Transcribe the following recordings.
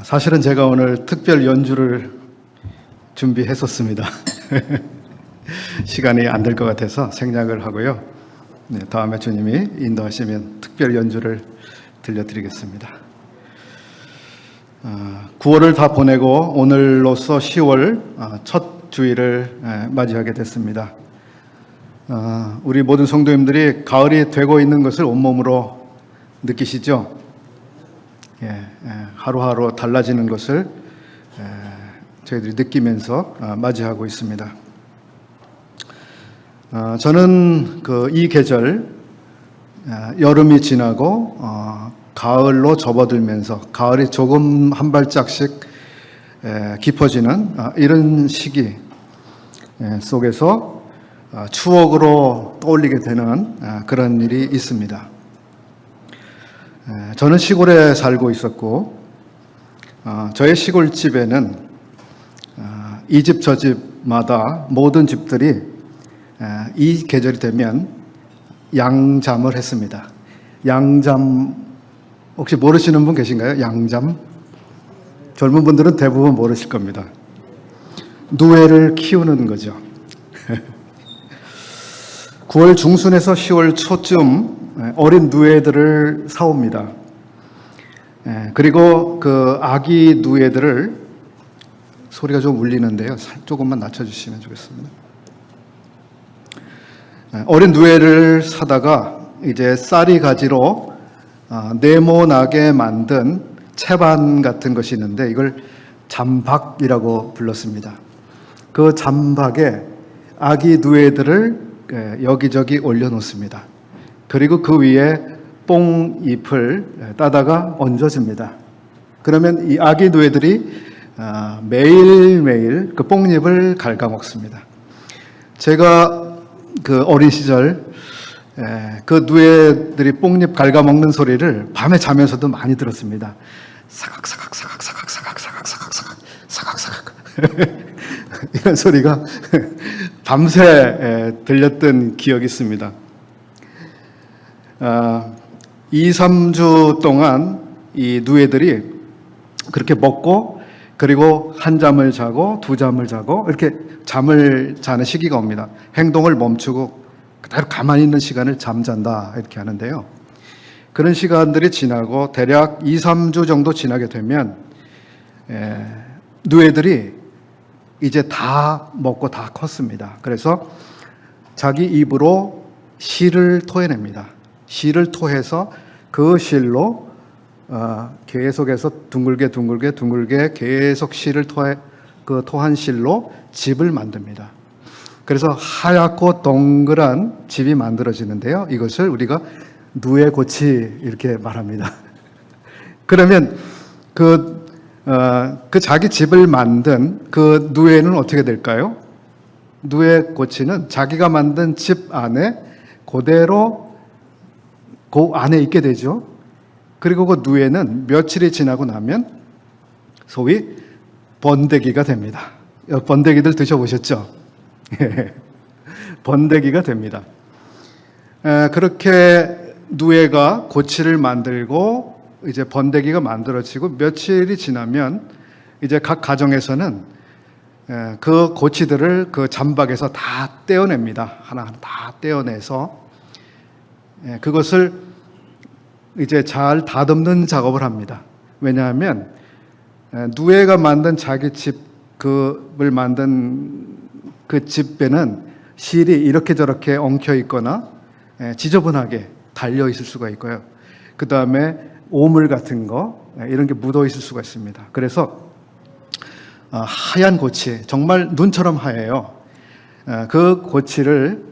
사실은 제가 오늘 특별 연주를 준비했었습니다. 시간이 안 될 것 같아서 생략을 하고요. 다음에 주님이 인도하시면 특별 연주를 들려드리겠습니다. 9월을 다 보내고 오늘로써 10월 첫 주일을 맞이하게 됐습니다. 우리 모든 성도님들이 가을이 되고 있는 것을 온몸으로 느끼시죠? 하루하루 달라지는 것을 저희들이 느끼면서 맞이하고 있습니다. 저는 이 계절, 여름이 지나고 가을로 접어들면서 가을이 조금 한 발짝씩 깊어지는 이런 시기 속에서 추억으로 떠올리게 되는 그런 일이 있습니다. 저는 시골에 살고 있었고 저의 시골집에는 이 집 저 집마다 모든 집들이 이 계절이 되면 양잠을 했습니다. 양잠 혹시 모르시는 분 계신가요? 양잠? 젊은 분들은 대부분 모르실 겁니다. 누에를 키우는 거죠. 9월 중순에서 10월 초쯤 어린 누에들을 사옵니다. 그리고 그 아기 누에들을 소리가 좀 울리는데요. 조금만 낮춰주시면 좋겠습니다. 어린 누에를 사다가 이제 쌀이 가지로 네모나게 만든 채반 같은 것이 있는데 이걸 잠박이라고 불렀습니다. 그 잠박에 아기 누에들을 여기저기 올려놓습니다. 그리고 그 위에 뽕잎을 따다가 얹어줍니다. 그러면 이 아기 누에들이 매일매일 그 뽕잎을 갉아먹습니다. 제가 그 어린 시절 그 누에들이 뽕잎 갉아먹는 소리를 밤에 자면서도 많이 들었습니다. 사각사각 사각사각 사각사각 사각사각 사각사각 이런 소리가 밤새 들렸던 기억이 있습니다. 2, 3주 동안 이 누에들이 그렇게 먹고 그리고 한 잠을 자고 두 잠을 자고 이렇게 잠을 자는 시기가 옵니다. 행동을 멈추고 그대로 가만히 있는 시간을 잠잔다 이렇게 하는데요. 그런 시간들이 지나고 대략 2, 3주 정도 지나게 되면 누에들이 이제 다 먹고 다 컸습니다. 그래서 자기 입으로 실을 토해냅니다. 실을 토해서 그 실로 계속해서 둥글게 계속 실을 토한 실로 집을 만듭니다. 그래서 하얗고 동그란 집이 만들어지는데요. 이것을 우리가 누에고치 이렇게 말합니다. 그러면 그 자기 집을 만든 그 누에는 어떻게 될까요? 누에고치는 자기가 만든 집 안에 그대로 그 안에 있게 되죠. 그리고 그 누에는 며칠이 지나고 나면 소위 번데기가 됩니다. 번데기들 드셔보셨죠? 번데기가 됩니다. 그렇게 누에가 고치를 만들고 이제 번데기가 만들어지고 며칠이 지나면 이제 각 가정에서는 그 고치들을 그 잠박에서 다 떼어냅니다. 하나하나 다 떼어내서 그것을 이제 잘 다듬는 작업을 합니다. 왜냐하면 누에가 만든 자기 집을 만든 그 집에는 실이 이렇게 저렇게 엉켜 있거나 지저분하게 달려 있을 수가 있고요. 그 다음에 오물 같은 거 이런 게 묻어 있을 수가 있습니다. 그래서 하얀 고치, 정말 눈처럼 하얘요. 그 고치를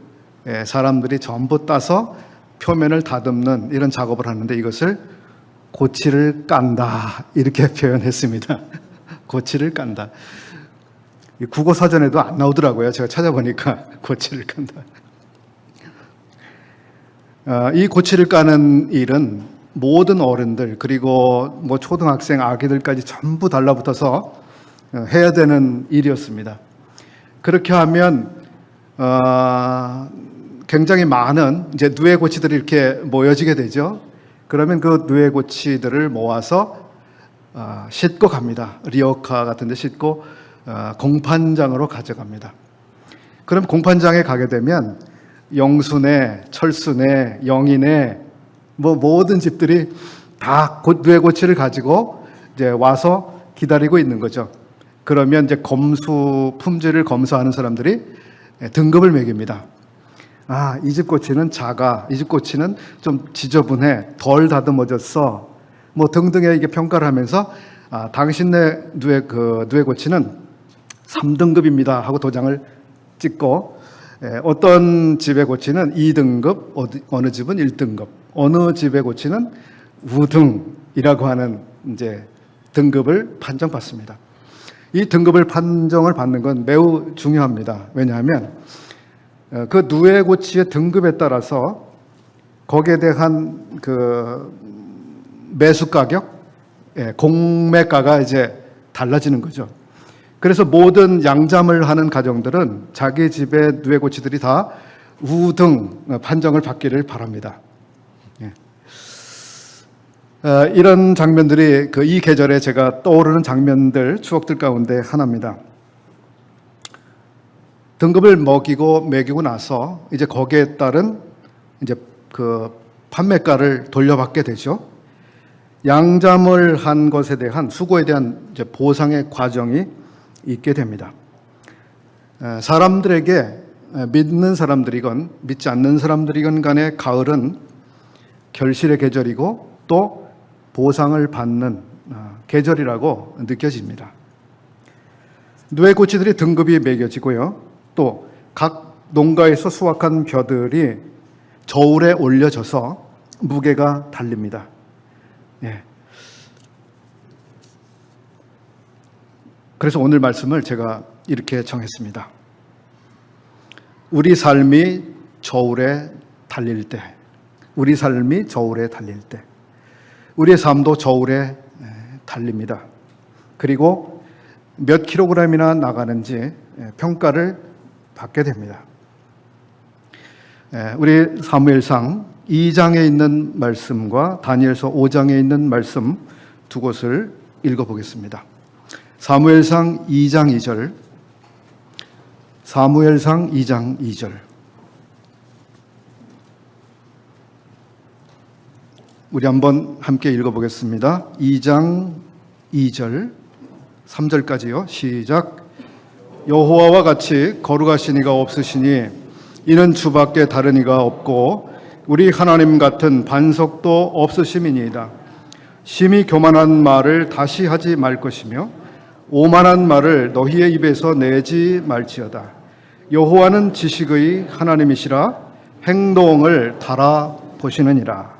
사람들이 전부 따서 표면을 다듬는 이런 작업을 하는데 이것을 고치를 깐다 이렇게 표현했습니다. 고치를 깐다. 국어 사전에도 안 나오더라고요. 제가 찾아보니까 고치를 깐다. 이 고치를 까는 일은 모든 어른들 그리고 뭐 초등학생 아기들까지 전부 달라붙어서 해야 되는 일이었습니다. 그렇게 하면 굉장히 많은 이제 누에고치들이 이렇게 모여지게 되죠. 그러면 그 누에고치들을 모아서 싣고 갑니다. 리어카 같은 데 싣고 공판장으로 가져갑니다. 그럼 공판장에 가게 되면 영수네, 철수네, 영인네 모든 집들이 다 누에고치를 가지고 이제 와서 기다리고 있는 거죠. 그러면 이제 품질을 검수하는 사람들이 등급을 매깁니다. 이 집 고치는 작아, 이 집 고치는 좀 지저분해, 덜 다듬어졌어, 등등의 이게 평가를 하면서 당신네 누에고치는 3등급입니다 하고 도장을 찍고, 어떤 집의 고치는 2등급, 어느 집은 1등급, 어느 집의 고치는 우등이라고 하는 이제 등급을 판정받습니다. 이 등급을 판정을 받는 건 매우 중요합니다. 왜냐하면 그 누에고치의 등급에 따라서 거기에 대한 그 매수 가격, 공매가가 이제 달라지는 거죠. 그래서 모든 양잠을 하는 가정들은 자기 집의 누에고치들이 다 우등 판정을 받기를 바랍니다. 이런 장면들이 이 계절에 제가 떠오르는 장면들, 추억들 가운데 하나입니다. 등급을 매기고 나서 이제 거기에 따른 이제 그 판매가를 돌려받게 되죠. 양잠을 한 것에 대한 수고에 대한 이제 보상의 과정이 있게 됩니다. 사람들에게 믿는 사람들이건 믿지 않는 사람들이건 간에 가을은 결실의 계절이고 또 보상을 받는 계절이라고 느껴집니다. 누에고치들이 등급이 매겨지고요. 또 각 농가에서 수확한 벼들이 저울에 올려져서 무게가 달립니다. 그래서 오늘 말씀을 제가 이렇게 정했습니다. 우리 삶이 저울에 달릴 때, 우리의 삶도 저울에 달립니다. 그리고 몇 킬로그램이나 나가는지 평가를 받게 됩니다. 우리 사무엘상 2장에 있는 말씀과 다니엘서 5장에 있는 말씀 두 곳을 읽어보겠습니다. 사무엘상 2장 2절, 사무엘상 2장 2절. 우리 한번 함께 읽어보겠습니다. 2장 2절, 3절까지요. 시작. 여호와와 같이 거룩하신 이가 없으시니 이는 주밖에 다른 이가 없고 우리 하나님 같은 반석도 없으심이니이다. 심히 교만한 말을 다시 하지 말 것이며 오만한 말을 너희의 입에서 내지 말지어다. 여호와는 지식의 하나님이시라 행동을 달아보시느니라.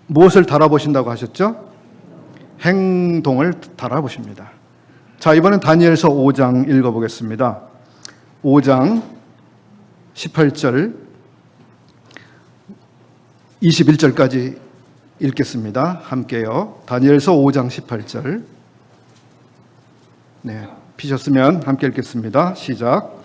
무엇을 달아보신다고 하셨죠? 행동을 달아보십니다. 자, 이번엔 다니엘서 5장 읽어보겠습니다. 5장 18절 21절까지 읽겠습니다. 함께요. 다니엘서 5장 18절. 피셨으면 함께 읽겠습니다. 시작.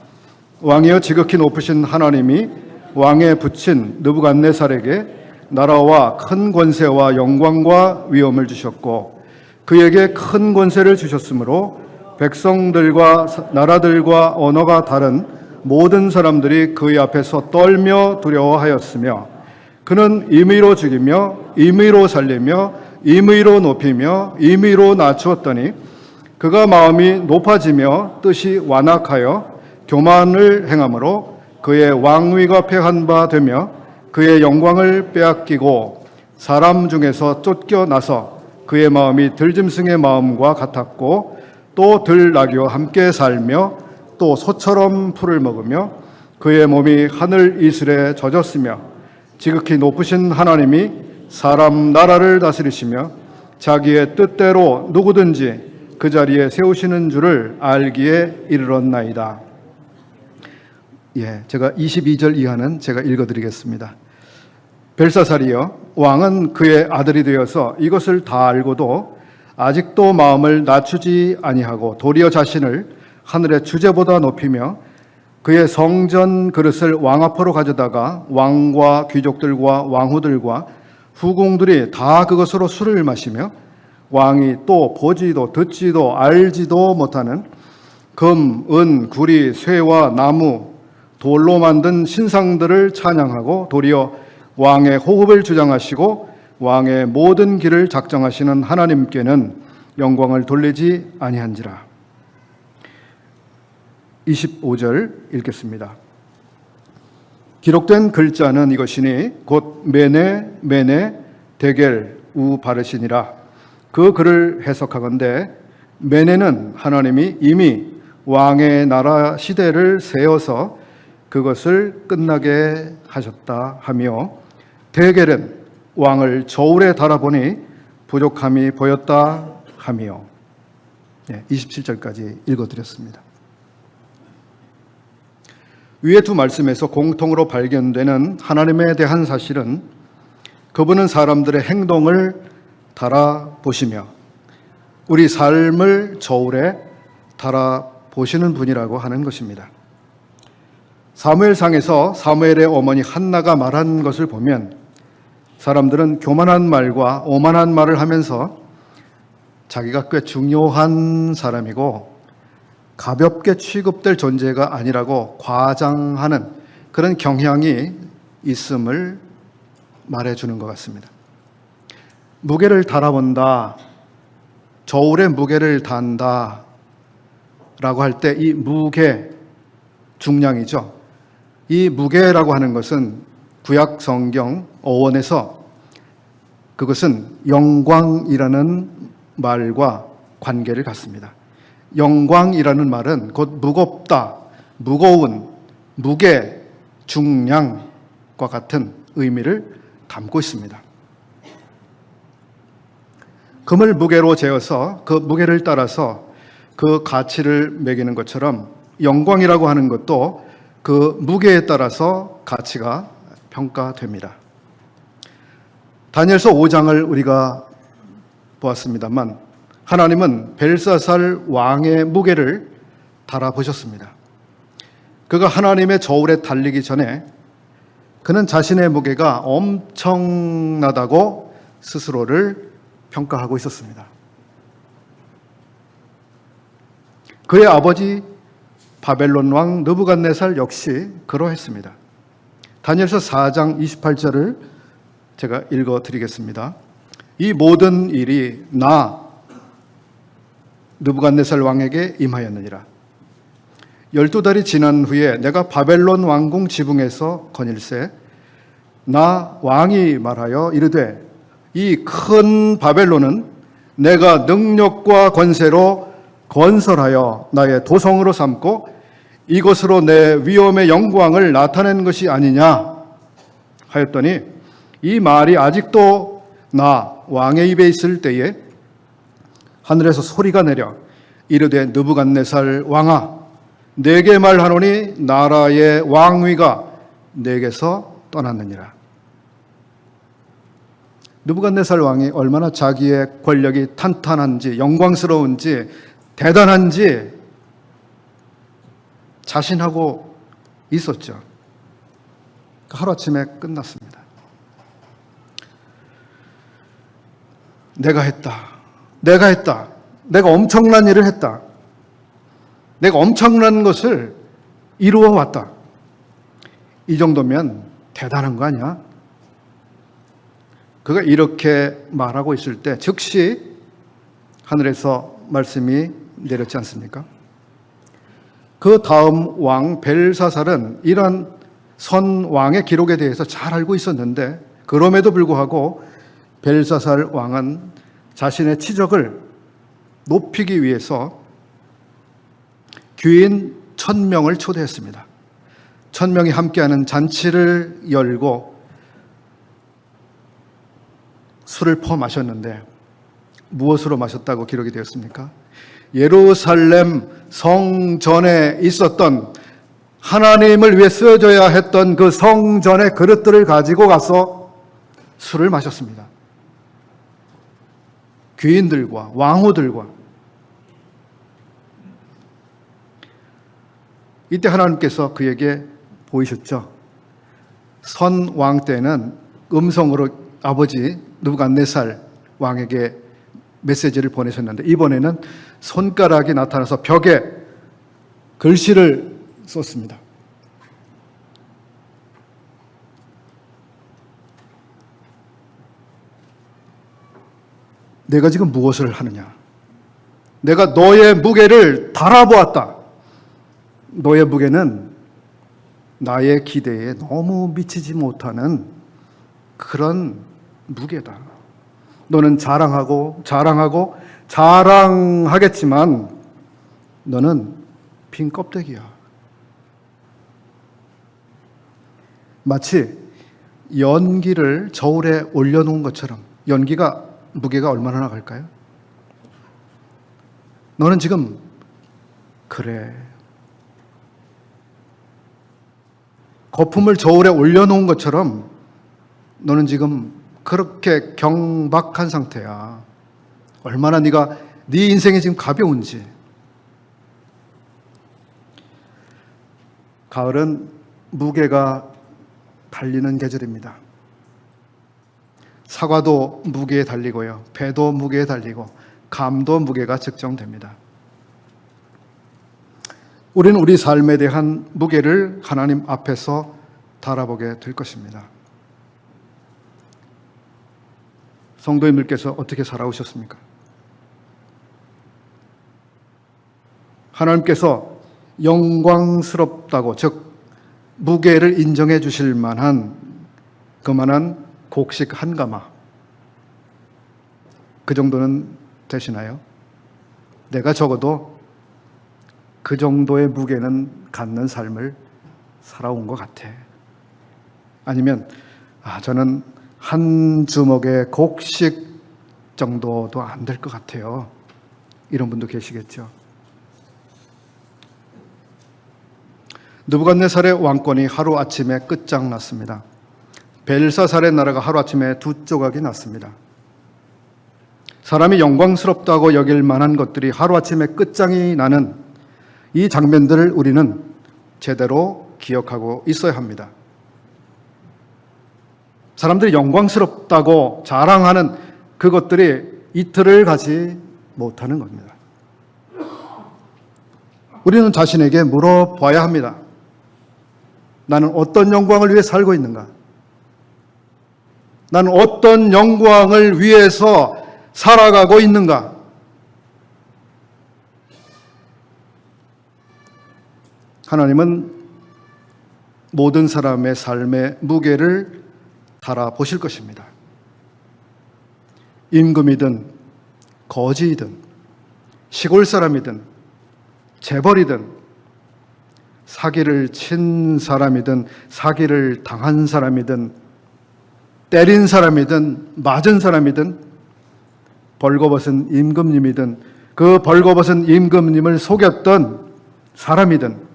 왕이여 지극히 높으신 하나님이 왕에 붙인 느부갓네살에게 나라와 큰 권세와 영광과 위엄을 주셨고 그에게 큰 권세를 주셨으므로 백성들과 나라들과 언어가 다른 모든 사람들이 그의 앞에서 떨며 두려워하였으며 그는 임의로 죽이며 임의로 살리며 임의로 높이며 임의로 낮추었더니 그가 마음이 높아지며 뜻이 완악하여 교만을 행함으로 그의 왕위가 패한 바 되며 그의 영광을 빼앗기고 사람 중에서 쫓겨나서 그의 마음이 들짐승의 마음과 같았고 또 들나귀와 함께 살며 또 소처럼 풀을 먹으며 그의 몸이 하늘 이슬에 젖었으며 지극히 높으신 하나님이 사람 나라를 다스리시며 자기의 뜻대로 누구든지 그 자리에 세우시는 줄을 알기에 이르렀나이다. 제가 22절 이하는 제가 읽어드리겠습니다. 벨사살이여 왕은 그의 아들이 되어서 이것을 다 알고도 아직도 마음을 낮추지 아니하고 도리어 자신을 하늘의 주제보다 높이며 그의 성전 그릇을 왕 앞으로 가져다가 왕과 귀족들과 왕후들과 후궁들이 다 그것으로 술을 마시며 왕이 또 보지도 듣지도 알지도 못하는 금, 은, 구리, 쇠와 나무, 돌로 만든 신상들을 찬양하고 도리어 왕의 호흡을 주장하시고 왕의 모든 길을 작정하시는 하나님께는 영광을 돌리지 아니한지라. 25절 읽겠습니다. 기록된 글자는 이것이니 곧 메네 메네 데겔 우 바르시니라. 그 글을 해석하건대 메네는 하나님이 이미 왕의 나라 시대를 세워서 그것을 끝나게 하셨다 하며, 데겔은 왕을 저울에 달아보니 부족함이 보였다 하며. 27절까지 읽어드렸습니다. 위의 두 말씀에서 공통으로 발견되는 하나님에 대한 사실은 그분은 사람들의 행동을 달아보시며 우리 삶을 저울에 달아보시는 분이라고 하는 것입니다. 사무엘상에서 사무엘의 어머니 한나가 말한 것을 보면 사람들은 교만한 말과 오만한 말을 하면서 자기가 꽤 중요한 사람이고 가볍게 취급될 존재가 아니라고 과장하는 그런 경향이 있음을 말해주는 것 같습니다. 무게를 달아본다, 저울에 무게를 단다 라고 할 때 이 무게, 중량이죠. 이 무게라고 하는 것은 구약 성경 어원에서 그것은 영광이라는 말과 관계를 갖습니다. 영광이라는 말은 곧 무겁다, 무거운, 무게, 중량과 같은 의미를 담고 있습니다. 금을 무게로 재어서 그 무게를 따라서 그 가치를 매기는 것처럼 영광이라고 하는 것도 그 무게에 따라서 가치가 평가됩니다. 다니엘서 5장을 우리가 보았습니다만 하나님은 벨사살 왕의 무게를 달아보셨습니다. 그가 하나님의 저울에 달리기 전에 그는 자신의 무게가 엄청나다고 스스로를 평가하고 있었습니다. 그의 아버지 바벨론 왕 느부갓네살 역시 그러했습니다. 다니엘서 4장 28절을 제가 읽어드리겠습니다. 이 모든 일이 나 느부갓네살 왕에게 임하였느니라. 12달이 지난 후에 내가 바벨론 왕궁 지붕에서 거닐세 나 왕이 말하여 이르되 이 큰 바벨론은 내가 능력과 권세로 건설하여 나의 도성으로 삼고 이것으로 내 위엄의 영광을 나타낸 것이 아니냐 하였더니 이 말이 아직도 나 왕의 입에 있을 때에 하늘에서 소리가 내려 이르되 느부갓네살 왕아 내게 말하노니 나라의 왕위가 내게서 떠났느니라. 느부갓네살 왕이 얼마나 자기의 권력이 탄탄한지 영광스러운지 대단한지 자신하고 있었죠. 하루아침에 끝났습니다. 내가 했다. 내가 엄청난 일을 했다. 내가 엄청난 것을 이루어 왔다. 이 정도면 대단한 거 아니야? 그가 이렇게 말하고 있을 때 즉시 하늘에서 말씀이 내렸지 않습니까? 그 다음 왕 벨사살은 이러한 선 왕의 기록에 대해서 잘 알고 있었는데 그럼에도 불구하고 벨사살 왕은 자신의 치적을 높이기 위해서 귀인 1000명을 초대했습니다. 1000명이 함께하는 잔치를 열고 술을 퍼 마셨는데 무엇으로 마셨다고 기록이 되었습니까? 예루살렘 성전에 있었던 하나님을 위해 쓰여져야 했던 그 성전의 그릇들을 가지고 가서 술을 마셨습니다. 귀인들과 왕후들과. 이때 하나님께서 그에게 보이셨죠. 선 왕 때는 음성으로 아버지 느부갓네살 왕에게 메시지를 보내셨는데 이번에는 손가락이 나타나서 벽에 글씨를 썼습니다. 내가 지금 무엇을 하느냐? 내가 너의 무게를 달아보았다. 너의 무게는 나의 기대에 너무 미치지 못하는 그런 무게다. 너는 자랑하겠지만 너는 빈 껍데기야. 마치 연기를 저울에 올려놓은 것처럼. 연기가 무게가 얼마나 나갈까요? 너는 지금 그래. 거품을 저울에 올려놓은 것처럼 너는 지금 그렇게 경박한 상태야. 얼마나 네 인생이 지금 가벼운지. 가을은 무게가 달리는 계절입니다. 사과도 무게에 달리고요. 배도 무게에 달리고 감도 무게가 측정됩니다. 우리는 우리 삶에 대한 무게를 하나님 앞에서 달아보게 될 것입니다. 성도님들께서 어떻게 살아오셨습니까? 하나님께서 영광스럽다고, 즉 무게를 인정해 주실 만한 그만한 곡식 한 가마, 그 정도는 되시나요? 내가 적어도 그 정도의 무게는 갖는 삶을 살아온 것 같아. 아니면 저는 한 주먹의 곡식 정도도 안 될 것 같아요. 이런 분도 계시겠죠. 느부갓네살의 왕권이 하루아침에 끝장났습니다. 벨사살의 나라가 하루아침에 두 조각이 났습니다. 사람이 영광스럽다고 여길 만한 것들이 하루아침에 끝장이 나는 이 장면들을 우리는 제대로 기억하고 있어야 합니다. 사람들이 영광스럽다고 자랑하는 그것들이 이틀을 가지 못하는 겁니다. 우리는 자신에게 물어봐야 합니다. 나는 어떤 영광을 위해 살고 있는가? 나는 어떤 영광을 위해서 살아가고 있는가? 하나님은 모든 사람의 삶의 무게를 달아보실 것입니다. 임금이든 거지이든 시골 사람이든 재벌이든 사기를 친 사람이든 사기를 당한 사람이든 때린 사람이든 맞은 사람이든 벌거벗은 임금님이든 그 벌거벗은 임금님을 속였던 사람이든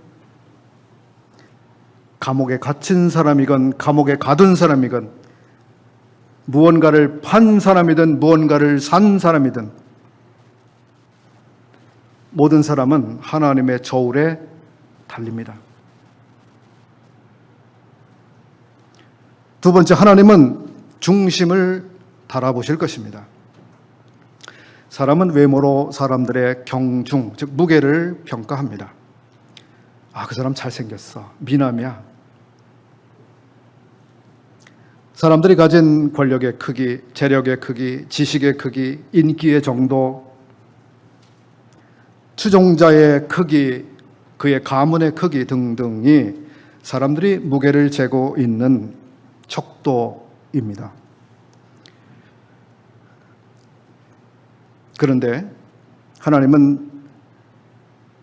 감옥에 갇힌 사람이건 감옥에 가둔 사람이건 무언가를 판 사람이든 무언가를 산 사람이든 모든 사람은 하나님의 저울에 달립니다. 두 번째, 하나님은 중심을 달아보실 것입니다. 사람은 외모로 사람들의 경중, 즉 무게를 평가합니다. 그 사람 잘생겼어. 미남이야. 사람들이 가진 권력의 크기, 재력의 크기, 지식의 크기, 인기의 정도, 추종자의 크기, 그의 가문의 크기 등등이 사람들이 무게를 재고 있는 척도입니다. 그런데 하나님은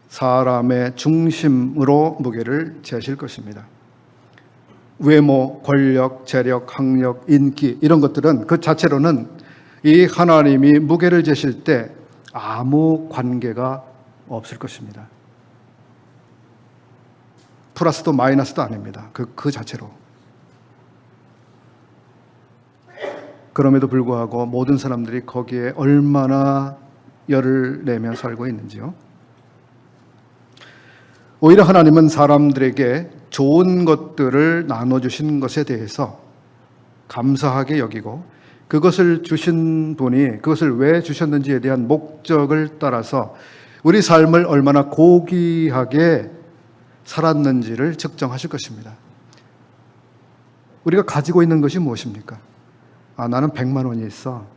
사람의 중심으로 무게를 재실 것입니다. 외모, 권력, 재력, 학력, 인기 이런 것들은 그 자체로는 이 하나님이 무게를 재실 때 아무 관계가 없을 것입니다. 플러스도 마이너스도 아닙니다. 그 자체로. 그럼에도 불구하고 모든 사람들이 거기에 얼마나 열을 내며 살고 있는지요. 오히려 하나님은 사람들에게 좋은 것들을 나눠주신 것에 대해서 감사하게 여기고 그것을 주신 분이 그것을 왜 주셨는지에 대한 목적을 따라서 우리 삶을 얼마나 고귀하게 살았는지를 측정하실 것입니다. 우리가 가지고 있는 것이 무엇입니까? 나는 100만 원이 있어.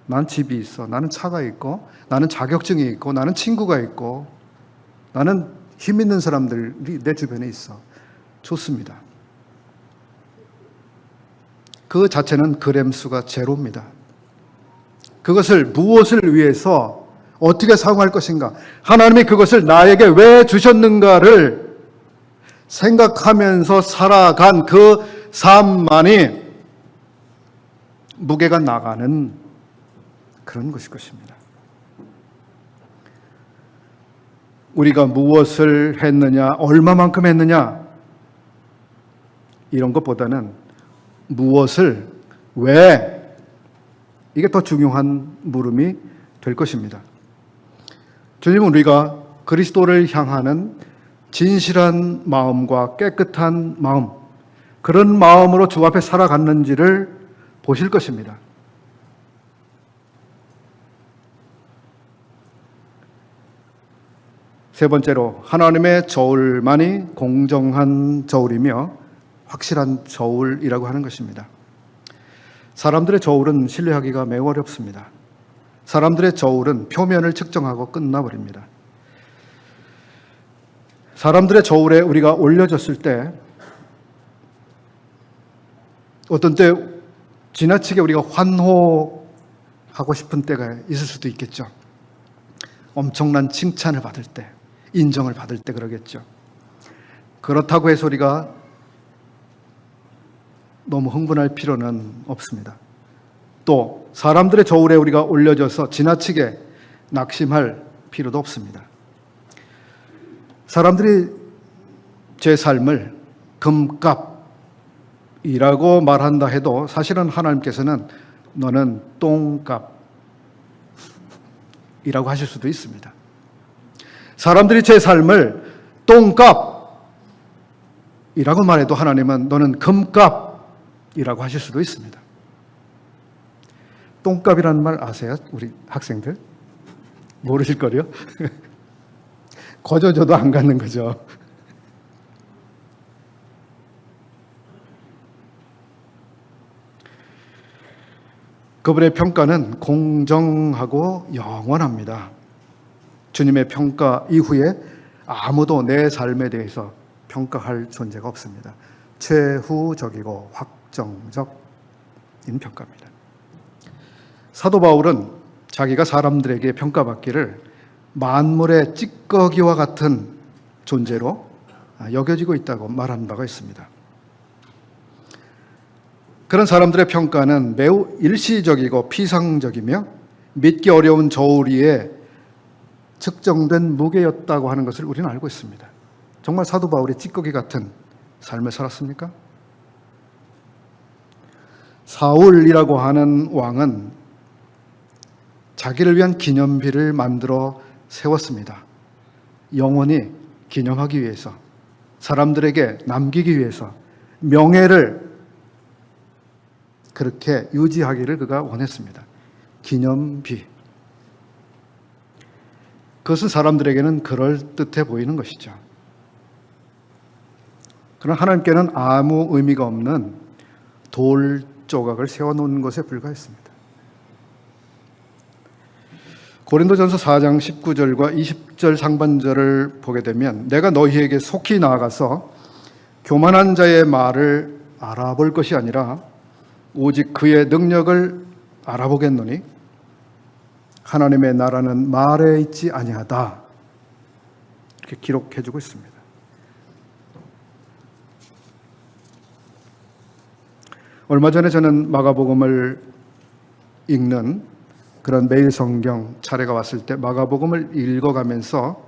난 집이 있어. 나는 차가 있고, 나는 자격증이 있고, 나는 친구가 있고, 나는 힘 있는 사람들이 내 주변에 있어. 좋습니다. 그 자체는 그램수가 제로입니다. 그것을 무엇을 위해서 어떻게 사용할 것인가, 하나님이 그것을 나에게 왜 주셨는가를 생각하면서 살아간 그 삶만이 무게가 나가는 그런 것일 것입니다. 우리가 무엇을 했느냐, 얼마만큼 했느냐, 이런 것보다는 무엇을, 왜, 이게 더 중요한 물음이 될 것입니다. 주님은 우리가 그리스도를 향하는 진실한 마음과 깨끗한 마음, 그런 마음으로 주 앞에 살아갔는지를 보실 것입니다. 세 번째로, 하나님의 저울만이 공정한 저울이며 확실한 저울이라고 하는 것입니다. 사람들의 저울은 신뢰하기가 매우 어렵습니다. 사람들의 저울은 표면을 측정하고 끝나버립니다. 사람들의 저울에 우리가 올려졌을 때 어떤 때 지나치게 우리가 환호하고 싶은 때가 있을 수도 있겠죠. 엄청난 칭찬을 받을 때, 인정을 받을 때 그러겠죠. 그렇다고 해서 우리가 너무 흥분할 필요는 없습니다. 또 사람들의 저울에 우리가 올려져서 지나치게 낙심할 필요도 없습니다. 사람들이 제 삶을 금값이라고 말한다 해도 사실은 하나님께서는 너는 똥값이라고 하실 수도 있습니다. 사람들이 제 삶을 똥값이라고 말해도 하나님은 너는 금값이라고 하실 수도 있습니다. 똥값이라는 말 아세요? 우리 학생들? 모르실 거요? 거저줘도 안 갖는 거죠. 그분의 평가는 공정하고 영원합니다. 주님의 평가 이후에 아무도 내 삶에 대해서 평가할 존재가 없습니다. 최후적이고 확정적인 평가입니다. 사도 바울은 자기가 사람들에게 평가받기를 만물의 찌꺼기와 같은 존재로 여겨지고 있다고 말한 바가 있습니다. 그런 사람들의 평가는 매우 일시적이고 피상적이며 믿기 어려운 저울 위에 측정된 무게였다고 하는 것을 우리는 알고 있습니다. 정말 사도 바울이 찌꺼기 같은 삶을 살았습니까? 사울이라고 하는 왕은 자기를 위한 기념비를 만들어 세웠습니다. 영원히 기념하기 위해서, 사람들에게 남기기 위해서, 명예를 그렇게 유지하기를 그가 원했습니다. 기념비. 그것은 사람들에게는 그럴듯해 보이는 것이죠. 그러나 하나님께는 아무 의미가 없는 돌 조각을 세워놓은 것에 불과했습니다. 고린도전서 4장 19절과 20절 상반절을 보게 되면 내가 너희에게 속히 나아가서 교만한 자의 말을 알아볼 것이 아니라 오직 그의 능력을 알아보겠노니 하나님의 나라는 말에 있지 아니하다. 이렇게 기록해주고 있습니다. 얼마 전에 저는 마가복음을 읽는 그런 매일 성경 차례가 왔을 때 마가복음을 읽어가면서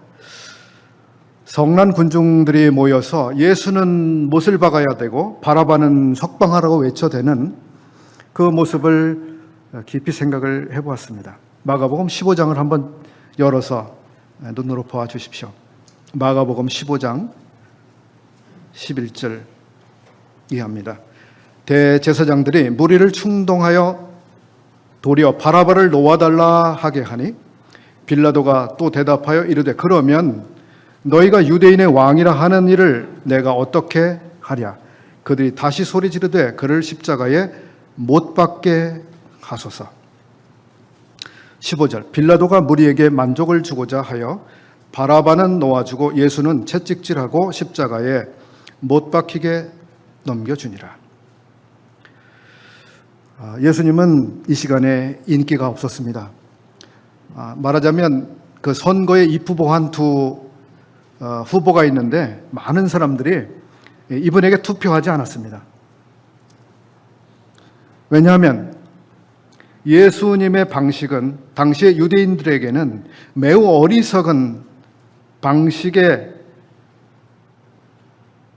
성난 군중들이 모여서 예수는 못을 박아야 되고 바라바는 석방하라고 외쳐대는 그 모습을 깊이 생각을 해보았습니다. 마가복음 15장을 한번 열어서 눈으로 보아주십시오. 마가복음 15장 11절 이하입니다. 대제사장들이 무리를 충동하여 도리어 바라바를 놓아달라 하게 하니 빌라도가 또 대답하여 이르되 그러면 너희가 유대인의 왕이라 하는 일을 내가 어떻게 하랴. 그들이 다시 소리 지르되 그를 십자가에 못 박게 하소서. 15절 빌라도가 무리에게 만족을 주고자 하여 바라바는 놓아주고 예수는 채찍질하고 십자가에 못 박히게 넘겨주니라. 예수님은 이 시간에 인기가 없었습니다. 말하자면 그 선거에 입후보한 두 후보가 있는데 많은 사람들이 이분에게 투표하지 않았습니다. 왜냐하면 예수님의 방식은 당시의 유대인들에게는 매우 어리석은 방식의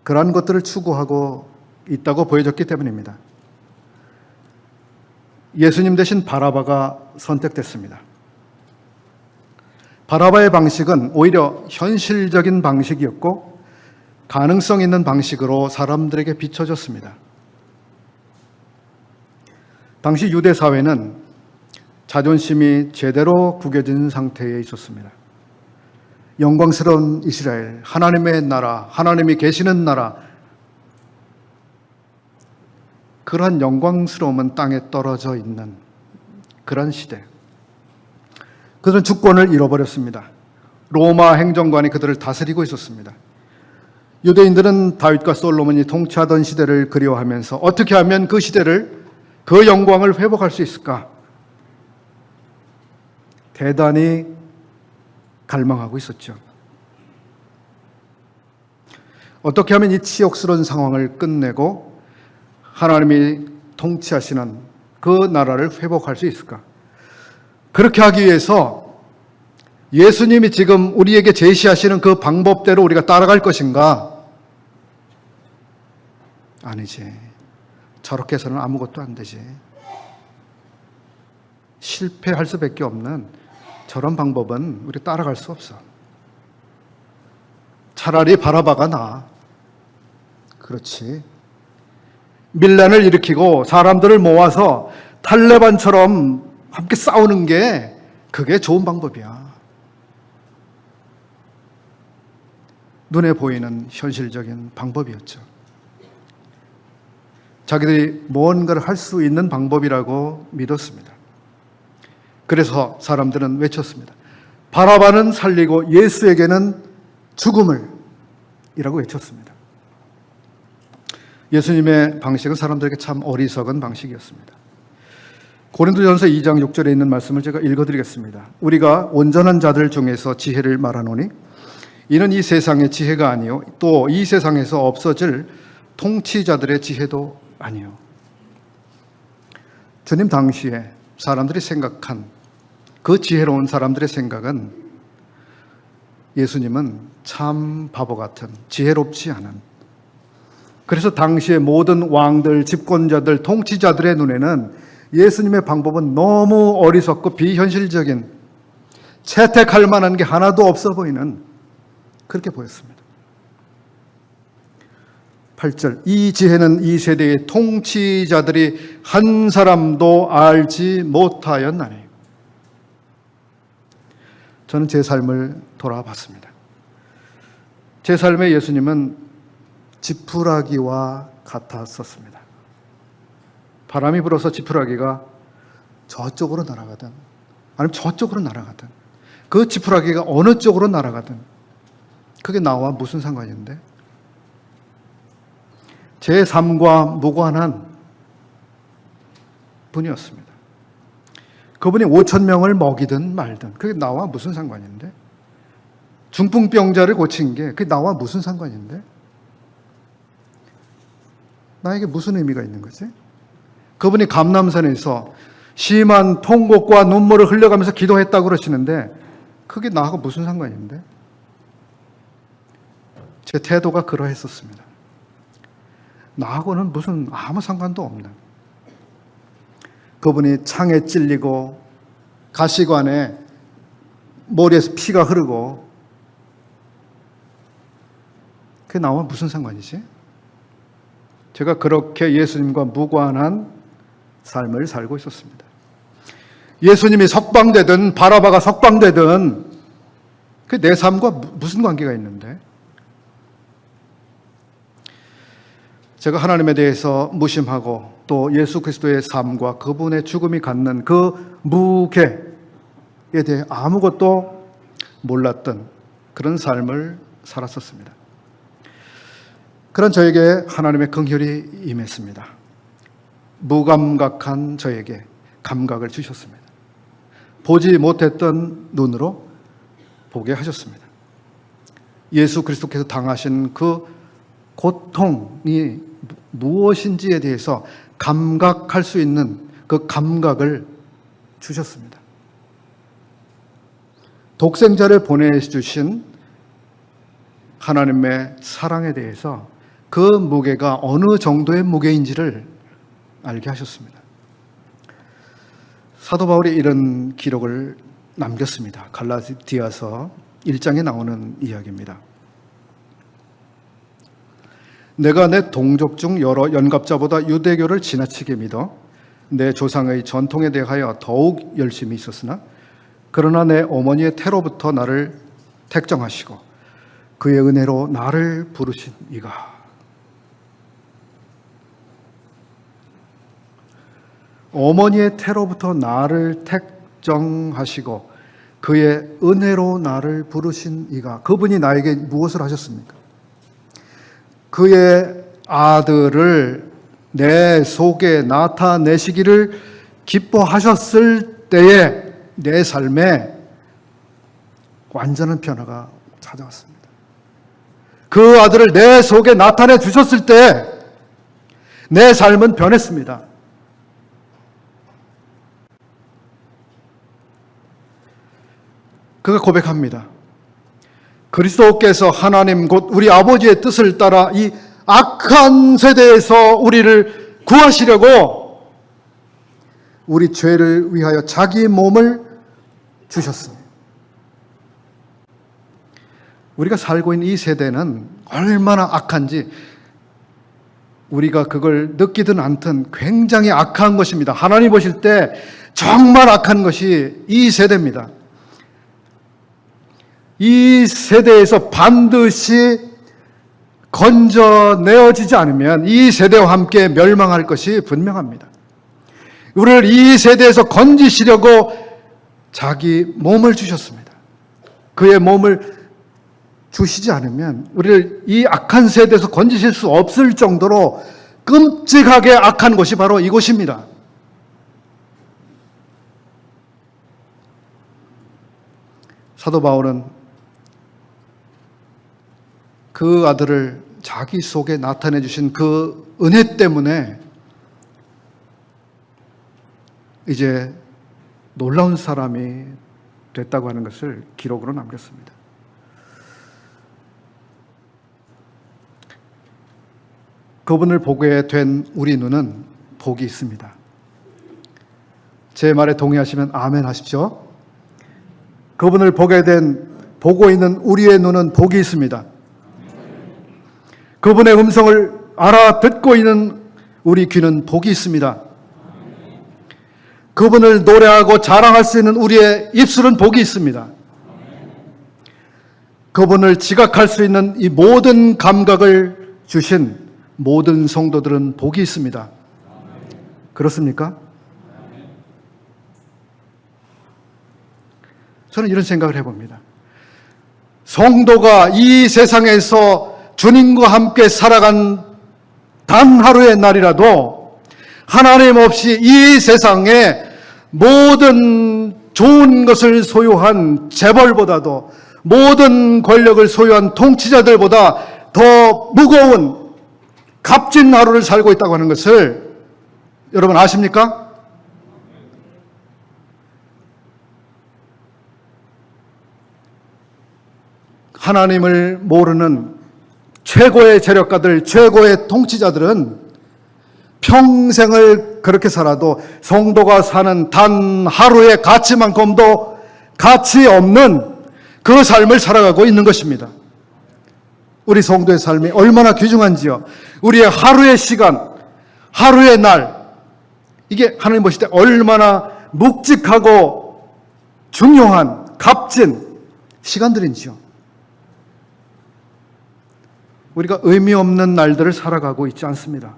그러한 것들을 추구하고 있다고 보여졌기 때문입니다. 예수님 대신 바라바가 선택됐습니다. 바라바의 방식은 오히려 현실적인 방식이었고 가능성 있는 방식으로 사람들에게 비춰졌습니다. 당시 유대 사회는 자존심이 제대로 구겨진 상태에 있었습니다. 영광스러운 이스라엘, 하나님의 나라, 하나님이 계시는 나라, 그러한 영광스러움은 땅에 떨어져 있는 그런 시대. 그들은 주권을 잃어버렸습니다. 로마 행정관이 그들을 다스리고 있었습니다. 유대인들은 다윗과 솔로몬이 통치하던 시대를 그리워하면서 어떻게 하면 그 시대를, 그 영광을 회복할 수 있을까? 대단히 갈망하고 있었죠. 어떻게 하면 이 치욕스러운 상황을 끝내고 하나님이 통치하시는 그 나라를 회복할 수 있을까? 그렇게 하기 위해서 예수님이 지금 우리에게 제시하시는 그 방법대로 우리가 따라갈 것인가? 아니지. 저렇게 해서는 아무것도 안 되지. 실패할 수밖에 없는 저런 방법은 우리 따라갈 수 없어. 차라리 바라바가 나아. 그렇지. 밀란을 일으키고 사람들을 모아서 탈레반처럼 함께 싸우는 게 그게 좋은 방법이야. 눈에 보이는 현실적인 방법이었죠. 자기들이 뭔가를 할 수 있는 방법이라고 믿었습니다. 그래서 사람들은 외쳤습니다. 바라바는 살리고 예수에게는 죽음을 이라고 외쳤습니다. 예수님의 방식은 사람들에게 참 어리석은 방식이었습니다. 고린도전서 2장 6절에 있는 말씀을 제가 읽어드리겠습니다. 우리가 온전한 자들 중에서 지혜를 말하노니 이는 이 세상의 지혜가 아니요 또 이 세상에서 없어질 통치자들의 지혜도 아니요. 주님 당시에 사람들이 생각한 그 지혜로운 사람들의 생각은 예수님은 참 바보 같은, 지혜롭지 않은, 그래서 당시의 모든 왕들, 집권자들, 통치자들의 눈에는 예수님의 방법은 너무 어리석고 비현실적인, 채택할 만한 게 하나도 없어 보이는, 그렇게 보였습니다. 8절, 이 지혜는 이 세대의 통치자들이 한 사람도 알지 못하였나니. 저는 제 삶을 돌아봤습니다. 제 삶에 예수님은 지푸라기와 같았었습니다. 바람이 불어서 지푸라기가 저쪽으로 날아가든 아니면 저쪽으로 날아가든 그 지푸라기가 어느 쪽으로 날아가든 그게 나와 무슨 상관인데? 제 삶과 무관한 분이었습니다. 그분이 5,000명을 먹이든 말든 그게 나와 무슨 상관인데? 중풍병자를 고친 게 그게 나와 무슨 상관인데? 나에게 무슨 의미가 있는 거지? 그분이 감람산에서 심한 통곡과 눈물을 흘려가면서 기도했다고 그러시는데 그게 나하고 무슨 상관인데? 제 태도가 그러했었습니다. 나하고는 무슨 아무 상관도 없는, 그분이 창에 찔리고 가시관에 머리에서 피가 흐르고 그게 나와 무슨 상관이지? 제가 그렇게 예수님과 무관한 삶을 살고 있었습니다. 예수님이 석방되든 바라바가 석방되든 그 내 삶과 무슨 관계가 있는데? 제가 하나님에 대해서 무심하고 또 예수 그리스도의 삶과 그분의 죽음이 갖는 그 무게에 대해 아무것도 몰랐던 그런 삶을 살았었습니다. 그런 저에게 하나님의 긍휼이 임했습니다. 무감각한 저에게 감각을 주셨습니다. 보지 못했던 눈으로 보게 하셨습니다. 예수 그리스도께서 당하신 그 고통이 무엇인지에 대해서 감각할 수 있는 그 감각을 주셨습니다. 독생자를 보내주신 하나님의 사랑에 대해서 그 무게가 어느 정도의 무게인지를 알게 하셨습니다. 사도 바울이 이런 기록을 남겼습니다. 갈라디아서 1장에 나오는 이야기입니다. 내가 내 동족 중 여러 연갑자보다 유대교를 지나치게 믿어 내 조상의 전통에 대하여 더욱 열심히 있었으나 그러나 내 어머니의 태로부터 나를 택정하시고 그의 은혜로 나를 부르신 이가 어머니의 태로부터 나를 택정하시고 그의 은혜로 나를 부르신 이가 그분이 나에게 무엇을 하셨습니까? 그의 아들을 내 속에 나타내시기를 기뻐하셨을 때에 내 삶에 완전한 변화가 찾아왔습니다. 그 아들을 내 속에 나타내 주셨을 때 내 삶은 변했습니다. 그가 고백합니다. 그리스도께서 하나님 곧 우리 아버지의 뜻을 따라 이 악한 세대에서 우리를 구하시려고 우리 죄를 위하여 자기 몸을 주셨습니다. 우리가 살고 있는 이 세대는 얼마나 악한지 우리가 그걸 느끼든 않든 굉장히 악한 것입니다. 하나님 보실 때 정말 악한 것이 이 세대입니다. 이 세대에서 반드시 건져내어지지 않으면 이 세대와 함께 멸망할 것이 분명합니다. 우리를 이 세대에서 건지시려고 자기 몸을 주셨습니다. 그의 몸을 주시지 않으면 우리를 이 악한 세대에서 건지실 수 없을 정도로 끔찍하게 악한 곳이 바로 이곳입니다. 사도 바울은 그 아들을 자기 속에 나타내 주신 그 은혜 때문에 이제 놀라운 사람이 됐다고 하는 것을 기록으로 남겼습니다. 그분을 보게 된 우리 눈은 복이 있습니다. 제 말에 동의하시면 아멘 하십시오. 그분을 보고 있는 우리의 눈은 복이 있습니다. 그분의 음성을 알아듣고 있는 우리 귀는 복이 있습니다. 그분을 노래하고 자랑할 수 있는 우리의 입술은 복이 있습니다. 그분을 지각할 수 있는 이 모든 감각을 주신 모든 성도들은 복이 있습니다. 그렇습니까? 저는 이런 생각을 해봅니다. 성도가 이 세상에서 주님과 함께 살아간 단 하루의 날이라도 하나님 없이 이 세상에 모든 좋은 것을 소유한 재벌보다도 모든 권력을 소유한 통치자들보다 더 무거운 값진 하루를 살고 있다고 하는 것을 여러분 아십니까? 하나님을 모르는 최고의 재력가들, 최고의 통치자들은 평생을 그렇게 살아도 성도가 사는 단 하루의 가치만큼도 가치 없는 그 삶을 살아가고 있는 것입니다. 우리 성도의 삶이 얼마나 귀중한지요. 우리의 하루의 시간, 하루의 날, 이게 하나님 보실 때 얼마나 묵직하고 중요한 값진 시간들인지요. 우리가 의미 없는 날들을 살아가고 있지 않습니다.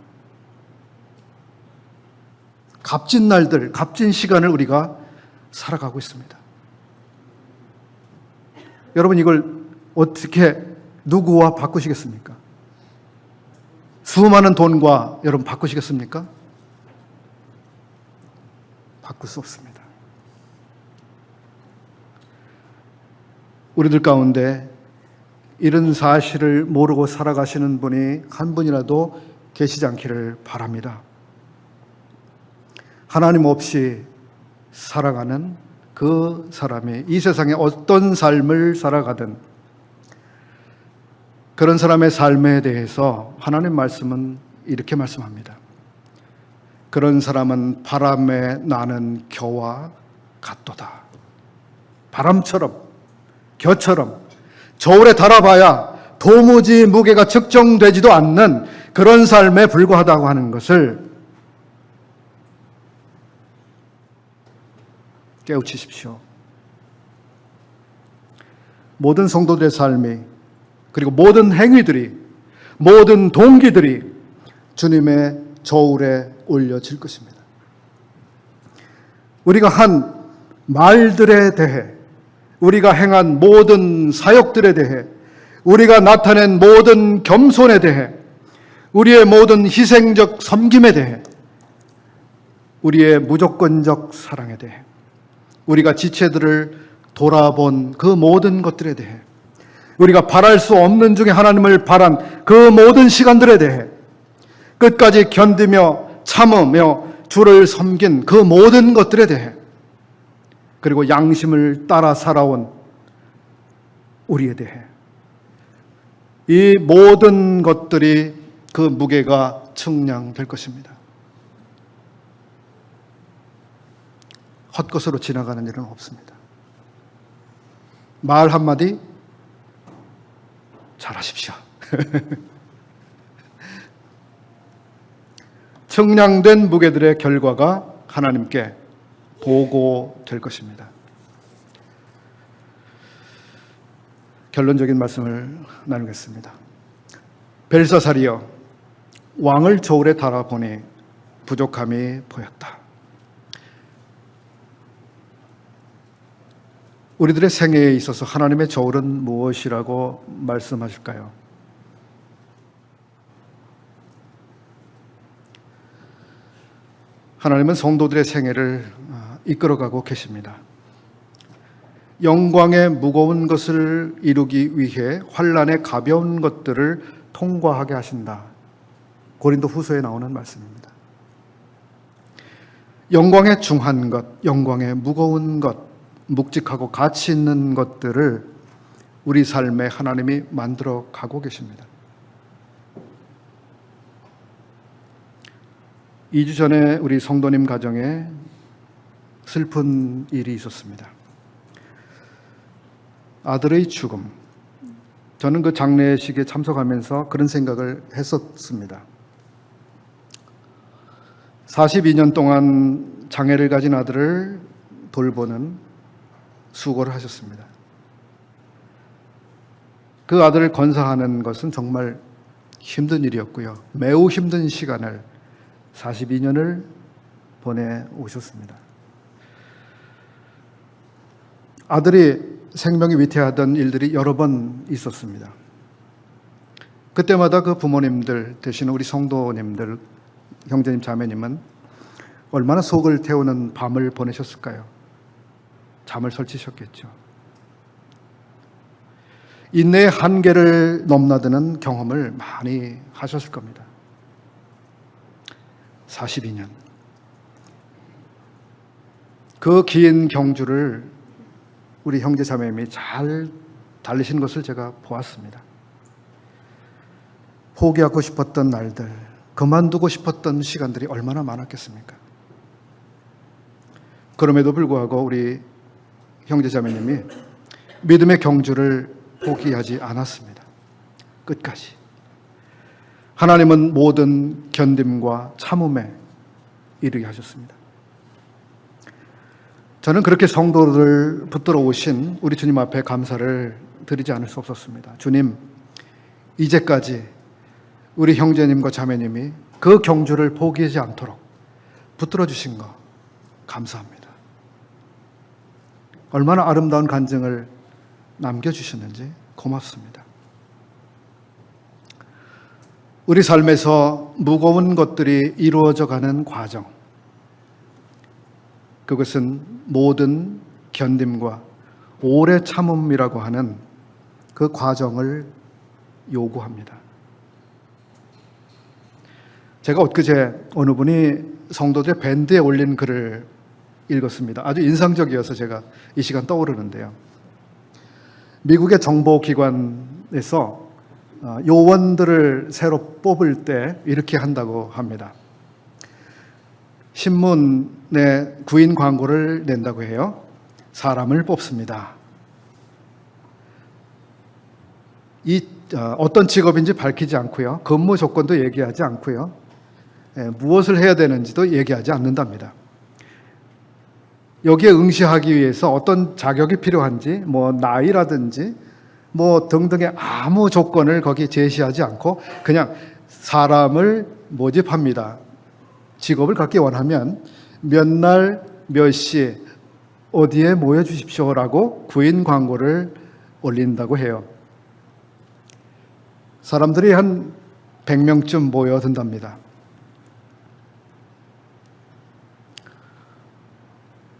값진 날들, 값진 시간을 우리가 살아가고 있습니다. 여러분, 이걸 어떻게 누구와 바꾸시겠습니까? 수많은 돈과 여러분 바꾸시겠습니까? 바꿀 수 없습니다. 우리들 가운데 이런 사실을 모르고 살아가시는 분이 한 분이라도 계시지 않기를 바랍니다. 하나님 없이 살아가는 그 사람이 이 세상에 어떤 삶을 살아가든 그런 사람의 삶에 대해서 하나님 말씀은 이렇게 말씀합니다. 그런 사람은 바람에 나는 겨와 같도다. 바람처럼, 겨처럼 저울에 달아봐야 도무지 무게가 측정되지도 않는 그런 삶에 불과하다고 하는 것을 깨우치십시오. 모든 성도들의 삶이, 그리고 모든 행위들이, 모든 동기들이 주님의 저울에 올려질 것입니다. 우리가 한 말들에 대해, 우리가 행한 모든 사역들에 대해, 우리가 나타낸 모든 겸손에 대해, 우리의 모든 희생적 섬김에 대해, 우리의 무조건적 사랑에 대해, 우리가 지체들을 돌아본 그 모든 것들에 대해, 우리가 바랄 수 없는 중에 하나님을 바란 그 모든 시간들에 대해, 끝까지 견디며 참으며 주를 섬긴 그 모든 것들에 대해, 그리고 양심을 따라 살아온 우리에 대해, 이 모든 것들이 그 무게가 측량될 것입니다. 헛것으로 지나가는 일은 없습니다. 말 한마디 잘하십시오. 측량된 무게들의 결과가 하나님께 보고될 것입니다. 결론적인 말씀을 나누겠습니다. 벨사살이여, 왕을 저울에 달아보니 부족함이 보였다. 우리들의 생애에 있어서 하나님의 저울은 무엇이라고 말씀하실까요? 하나님은 성도들의 생애를 이끌어가고 계십니다. 영광의 무거운 것을 이루기 위해 환난의 가벼운 것들을 통과하게 하신다. 고린도 후서에 나오는 말씀입니다. 영광의 중한 것, 영광의 무거운 것, 묵직하고 가치 있는 것들을 우리 삶에 하나님이 만들어 가고 계십니다. 2주 전에 우리 성도님 가정에 슬픈 일이 있었습니다. 아들의 죽음. 저는 그 장례식에 참석하면서 그런 생각을 했었습니다. 42년 동안 장애를 가진 아들을 돌보는 수고를 하셨습니다. 그 아들을 건사하는 것은 정말 힘든 일이었고요. 매우 힘든 시간을 42년을 보내오셨습니다. 아들이 생명이 위태하던 일들이 여러 번 있었습니다. 그때마다 그 부모님들 대신 우리 성도님들, 형제님, 자매님은 얼마나 속을 태우는 밤을 보내셨을까요? 잠을 설치셨겠죠. 인내의 한계를 넘나드는 경험을 많이 하셨을 겁니다. 42년. 그 긴 경주를 우리 형제 자매님이 잘 달리신 것을 제가 보았습니다. 포기하고 싶었던 날들, 그만두고 싶었던 시간들이 얼마나 많았겠습니까? 그럼에도 불구하고 우리 형제 자매님이 믿음의 경주를 포기하지 않았습니다. 끝까지. 하나님은 모든 견딤과 참음에 이르게 하셨습니다. 저는 그렇게 성도를 붙들어 오신 우리 주님 앞에 감사를 드리지 않을 수 없었습니다. 주님, 이제까지 우리 형제님과 자매님이 그 경주를 포기하지 않도록 붙들어 주신 거 감사합니다. 얼마나 아름다운 간증을 남겨주셨는지 고맙습니다. 우리 삶에서 무거운 것들이 이루어져 가는 과정, 그것은 모든 견딤과 오래 참음이라고 하는 그 과정을 요구합니다. 제가 엊그제 어느 분이 성도들의 밴드에 올린 글을 읽었습니다. 아주 인상적이어서 제가 이 시간 떠오르는데요. 미국의 정보기관에서 요원들을 새로 뽑을 때 이렇게 한다고 합니다. 신문에 구인 광고를 낸다고 해요. 사람을 뽑습니다. 어떤 직업인지 밝히지 않고요. 근무 조건도 얘기하지 않고요. 무엇을 해야 되는지도 얘기하지 않는답니다. 여기에 응시하기 위해서 어떤 자격이 필요한지, 나이라든지, 등등의 아무 조건을 거기 제시하지 않고 그냥 사람을 모집합니다. 직업을 갖기 원하면 몇 날, 몇 시, 어디에 모여 주십시오라고 구인 광고를 올린다고 해요. 사람들이 한 100명쯤 모여든답니다.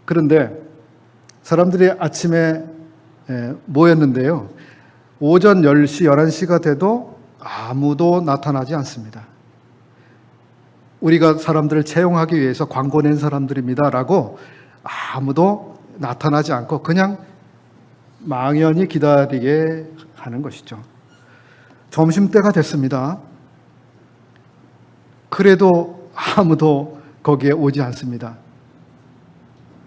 그런데 사람들이 아침에 모였는데요. 오전 10시, 11시가 돼도 아무도 나타나지 않습니다. 우리가 사람들을 채용하기 위해서 광고 낸 사람들입니다라고 아무도 나타나지 않고 그냥 망연히 기다리게 하는 것이죠. 점심때가 됐습니다. 그래도 아무도 거기에 오지 않습니다.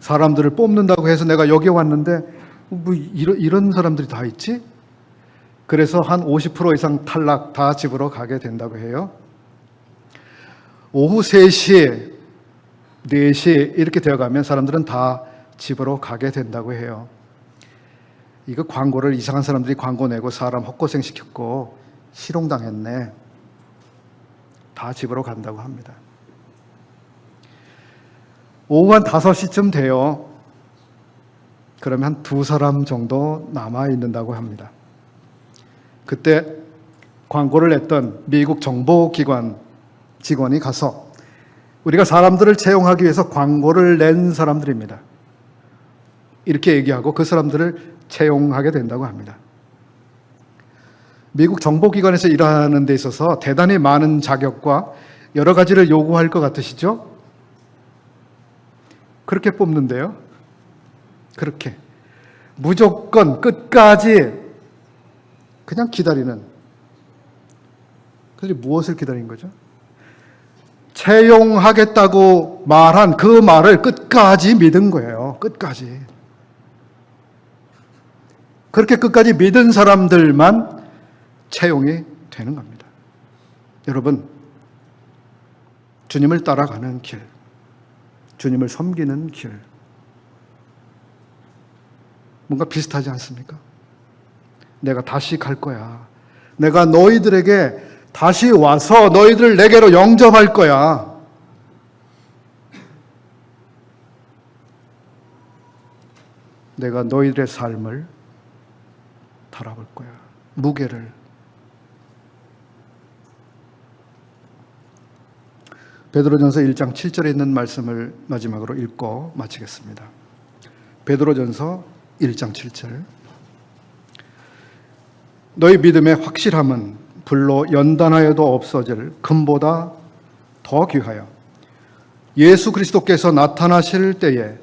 사람들을 뽑는다고 해서 내가 여기 왔는데 이런 사람들이 다 있지? 그래서 한 50% 이상 탈락, 다 집으로 가게 된다고 해요. 오후 3시, 4시 이렇게 되어가면 사람들은 다 집으로 가게 된다고 해요. 이거 광고를 이상한 사람들이 광고 내고 사람 헛고생 시켰고 실용당했네. 다 집으로 간다고 합니다. 오후 한 5시쯤 돼요. 그러면 한 2사람 정도 남아있는다고 합니다. 그때 광고를 냈던 미국 정보기관 직원이 가서 우리가 사람들을 채용하기 위해서 광고를 낸 사람들입니다. 이렇게 얘기하고 그 사람들을 채용하게 된다고 합니다. 미국 정보기관에서 일하는 데 있어서 대단히 많은 자격과 여러 가지를 요구할 것 같으시죠? 그렇게 뽑는데요. 그렇게 무조건 끝까지 그냥 기다리는. 그래서 무엇을 기다린 거죠? 채용하겠다고 말한 그 말을 끝까지 믿은 거예요. 끝까지. 그렇게 끝까지 믿은 사람들만 채용이 되는 겁니다. 여러분, 주님을 따라가는 길, 주님을 섬기는 길, 뭔가 비슷하지 않습니까? 내가 다시 갈 거야. 내가 너희들에게 다시 와서 너희들을 내게로 영접할 거야. 내가 너희들의 삶을 달아볼 거야. 무게를. 베드로전서 1장 7절에 있는 말씀을 마지막으로 읽고 마치겠습니다. 베드로전서 1장 7절. 너희 믿음의 확실함은 불로 연단하여도 없어질 금보다 더 귀하여 예수 그리스도께서 나타나실 때에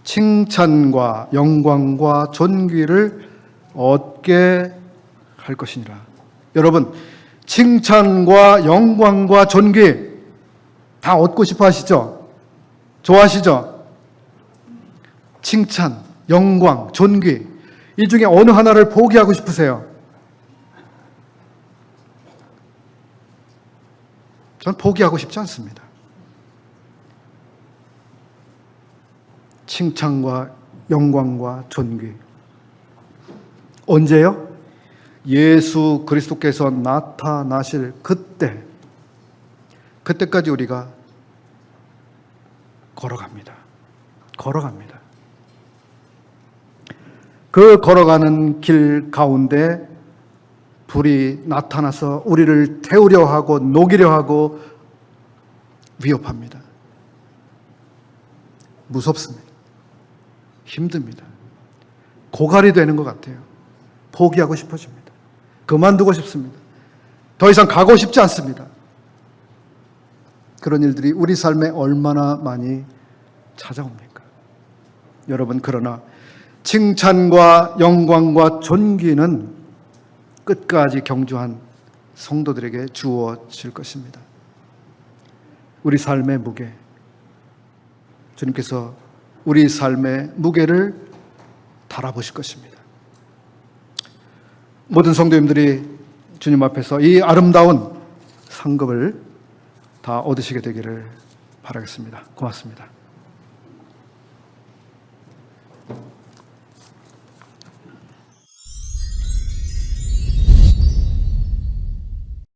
칭찬과 영광과 존귀를 얻게 할 것이니라. 여러분, 칭찬과 영광과 존귀 다 얻고 싶어 하시죠? 좋아하시죠? 칭찬, 영광, 존귀, 이 중에 어느 하나를 포기하고 싶으세요? 전 포기하고 싶지 않습니다. 칭찬과 영광과 존귀. 언제요? 예수 그리스도께서 나타나실 그때까지 우리가 걸어갑니다. 그 걸어가는 길 가운데 불이 나타나서 우리를 태우려 하고 녹이려 하고 위협합니다. 무섭습니다. 힘듭니다. 고갈이 되는 것 같아요. 포기하고 싶어집니다. 그만두고 싶습니다. 더 이상 가고 싶지 않습니다. 그런 일들이 우리 삶에 얼마나 많이 찾아옵니까? 여러분, 그러나 칭찬과 영광과 존귀는 끝까지 경주한 성도들에게 주어질 것입니다. 우리 삶의 무게, 주님께서 우리 삶의 무게를 달아보실 것입니다. 모든 성도님들이 주님 앞에서 이 아름다운 상급을 다 얻으시게 되기를 바라겠습니다. 고맙습니다.